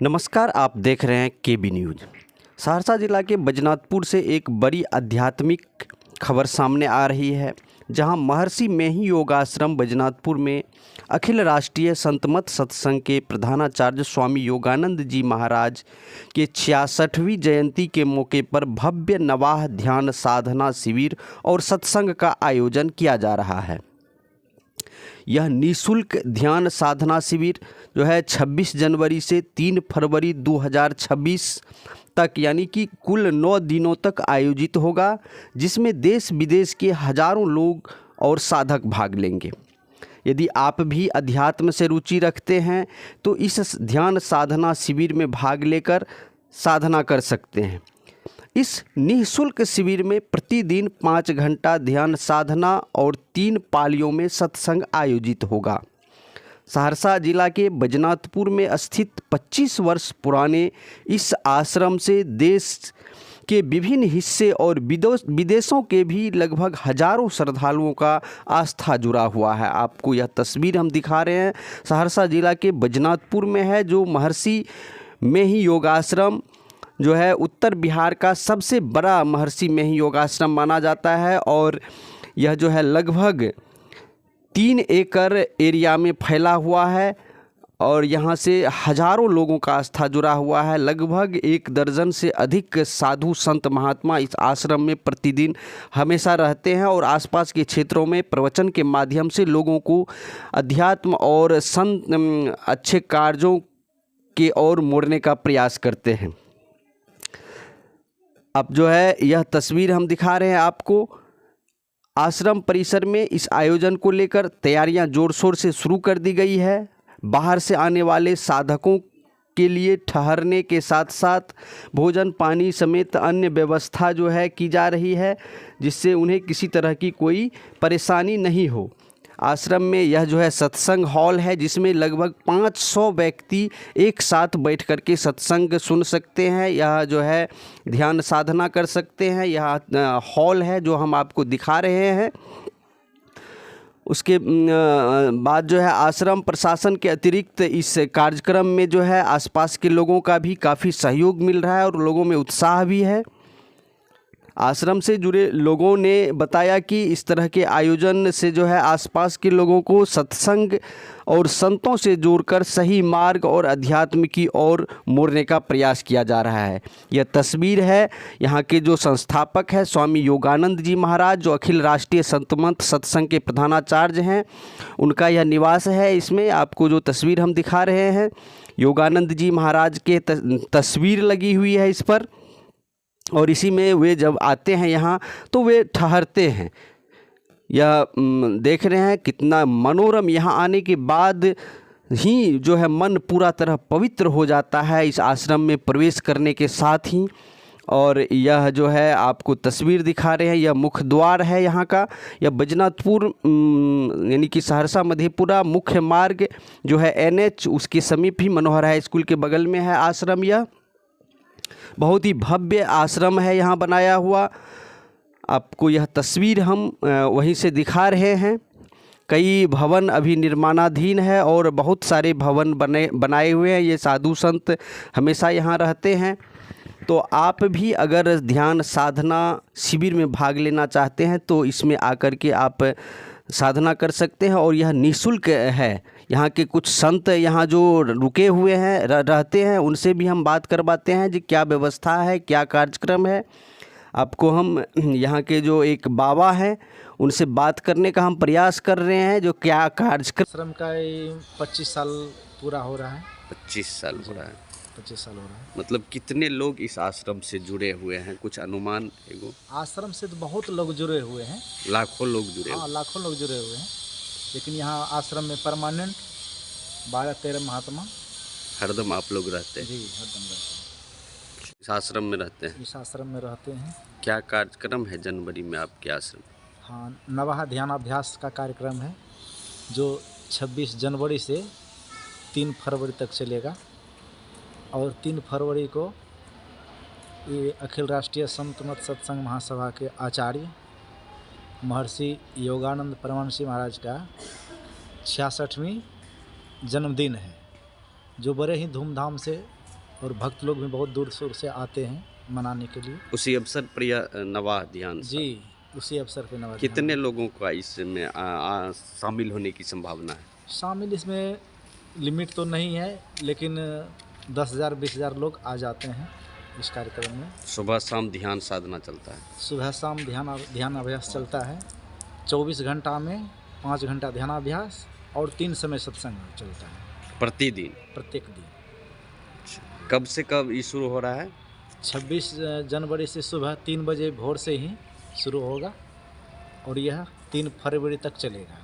नमस्कार, आप देख रहे हैं केबी न्यूज़। सहरसा जिला के बजनाथपुर से एक बड़ी आध्यात्मिक खबर सामने आ रही है, जहां महर्षि मेही योगाश्रम बजनाथपुर में अखिल राष्ट्रीय संतमत सत्संग के प्रधानाचार्य स्वामी योगानंद जी महाराज के 66वीं जयंती के मौके पर भव्य नवाह ध्यान साधना शिविर और सत्संग का आयोजन किया जा रहा है। यह निःशुल्क ध्यान साधना शिविर जो है 26 जनवरी से 3 फरवरी 2026 तक यानी कि कुल 9 दिनों तक आयोजित होगा, जिसमें देश विदेश के हजारों लोग और साधक भाग लेंगे। यदि आप भी अध्यात्म से रुचि रखते हैं तो इस ध्यान साधना शिविर में भाग लेकर साधना कर सकते हैं। इस निःशुल्क शिविर में प्रतिदिन 5 घंटा ध्यान साधना और 3 पालियों में सत्संग आयोजित होगा। सहरसा जिला के बजनाथपुर में स्थित 25 वर्ष पुराने इस आश्रम से देश के विभिन्न हिस्से और विदेशों के भी लगभग हजारों श्रद्धालुओं का आस्था जुड़ा हुआ है। आपको यह तस्वीर हम दिखा रहे हैं, सहरसा जिला के बजनाथपुर में है, जो महर्षि मेही योगाश्रम जो है उत्तर बिहार का सबसे बड़ा महर्षि मेही योगाश्रम माना जाता है। और यह जो है लगभग 3 एकड़ एरिया में फैला हुआ है और यहाँ से हजारों लोगों का आस्था जुड़ा हुआ है। लगभग 1 दर्जन से अधिक साधु संत महात्मा इस आश्रम में प्रतिदिन हमेशा रहते हैं और आसपास के क्षेत्रों में प्रवचन के माध्यम से लोगों को अध्यात्म और संत अच्छे कार्यों के ओर मोड़ने का प्रयास करते हैं। अब जो है यह तस्वीर हम दिखा रहे हैं आपको। आश्रम परिसर में इस आयोजन को लेकर तैयारियां जोर शोर से शुरू कर दी गई है। बाहर से आने वाले साधकों के लिए ठहरने के साथ साथ भोजन पानी समेत अन्य व्यवस्था जो है की जा रही है, जिससे उन्हें किसी तरह की कोई परेशानी नहीं हो। आश्रम में यह जो है सत्संग हॉल है, जिसमें लगभग 500 व्यक्ति एक साथ बैठ कर के सत्संग सुन सकते हैं। यह जो है ध्यान साधना कर सकते हैं। यह हॉल है जो हम आपको दिखा रहे हैं। उसके बाद जो है आश्रम प्रशासन के अतिरिक्त इस कार्यक्रम में जो है आसपास के लोगों का भी काफ़ी सहयोग मिल रहा है और लोगों में उत्साह भी है। आश्रम से जुड़े लोगों ने बताया कि इस तरह के आयोजन से जो है आसपास के लोगों को सत्संग और संतों से जोड़कर सही मार्ग और अध्यात्म की ओर मोड़ने का प्रयास किया जा रहा है। यह तस्वीर है यहाँ के जो संस्थापक है स्वामी योगानंद जी महाराज, जो अखिल राष्ट्रीय संतमत सत्संग के प्रधानाचार्य हैं, उनका यह निवास है। इसमें आपको जो तस्वीर हम दिखा रहे हैं, योगानंद जी महाराज के तस्वीर लगी हुई है इस पर, और इसी में वे जब आते हैं यहाँ तो वे ठहरते हैं। यह देख रहे हैं कितना मनोरम, यहाँ आने के बाद ही जो है मन पूरा तरह पवित्र हो जाता है इस आश्रम में प्रवेश करने के साथ ही। और यह जो है आपको तस्वीर दिखा रहे हैं, यह मुख्य द्वार है यहाँ का। यह बजनाथपुर यानी कि सहरसा मधेपुरा मुख्य मार्ग जो है NH, उसके समीप ही मनोहर हाई स्कूल के बगल में है आश्रम। यह बहुत ही भव्य आश्रम है यहाँ बनाया हुआ। आपको यह तस्वीर हम वहीं से दिखा रहे हैं। कई भवन अभी निर्माणाधीन है और बहुत सारे भवन बनाए हुए हैं। ये साधु संत हमेशा यहाँ रहते हैं। तो आप भी अगर ध्यान साधना शिविर में भाग लेना चाहते हैं तो इसमें आकर के आप साधना कर सकते हैं और यह निःशुल्क है। यहाँ के कुछ संत यहाँ जो रुके हुए हैं रहते हैं, उनसे भी हम बात करवाते हैं जी क्या व्यवस्था है, क्या कार्यक्रम है। आपको हम यहाँ के जो एक बाबा हैं उनसे बात करने का हम प्रयास कर रहे हैं, जो क्या कार्यक्रम। आश्रम का 25 साल पूरा हो रहा है। 25 साल हो रहा है। 25 साल हो रहा है। मतलब कितने लोग इस आश्रम से जुड़े हुए हैं, कुछ अनुमान एगो? आश्रम से तो बहुत लोग जुड़े हुए हैं, लाखों लोग जुड़े। हाँ, लाखों लोग जुड़े हुए हैं। लेकिन यहाँ आश्रम में परमानेंट 12-13 महात्मा हरदम आप लोग रहते हैं? जी, हरदम रहते हैं। इस आश्रम में रहते हैं? इस आश्रम में रहते हैं। क्या कार्यक्रम है जनवरी में आपके आश्रम? हाँ, नवाह ध्यानाभ्यास का कार्यक्रम है जो 26 जनवरी से 3 फरवरी तक चलेगा। और 3 फरवरी को ये अखिल राष्ट्रीय संतमत सत्संग महासभा के आचार्य महर्षि योगानंद परमहंस महाराज का 66वीं जन्मदिन है, जो बड़े ही धूमधाम से और भक्त लोग भी बहुत दूर दूर से आते हैं मनाने के लिए। उसी अवसर पर यह नवा ध्यान जी, उसी अवसर पे नवा कितने लोगों का इसमें शामिल होने की संभावना है? शामिल इसमें लिमिट तो नहीं है, लेकिन 10,000 20,000 लोग आ जाते हैं इस कार्यक्रम में। सुबह शाम ध्यान साधना चलता है। सुबह शाम ध्यान अभ्यास चलता है। 24 घंटा में 5 घंटा ध्यानाभ्यास और 3 समय सत्संग चलता है प्रतिदिन? प्रत्येक दिन। कब से कब ये शुरू हो रहा है? 26 जनवरी से सुबह 3 बजे भोर से ही शुरू होगा और यह 3 फरवरी तक चलेगा।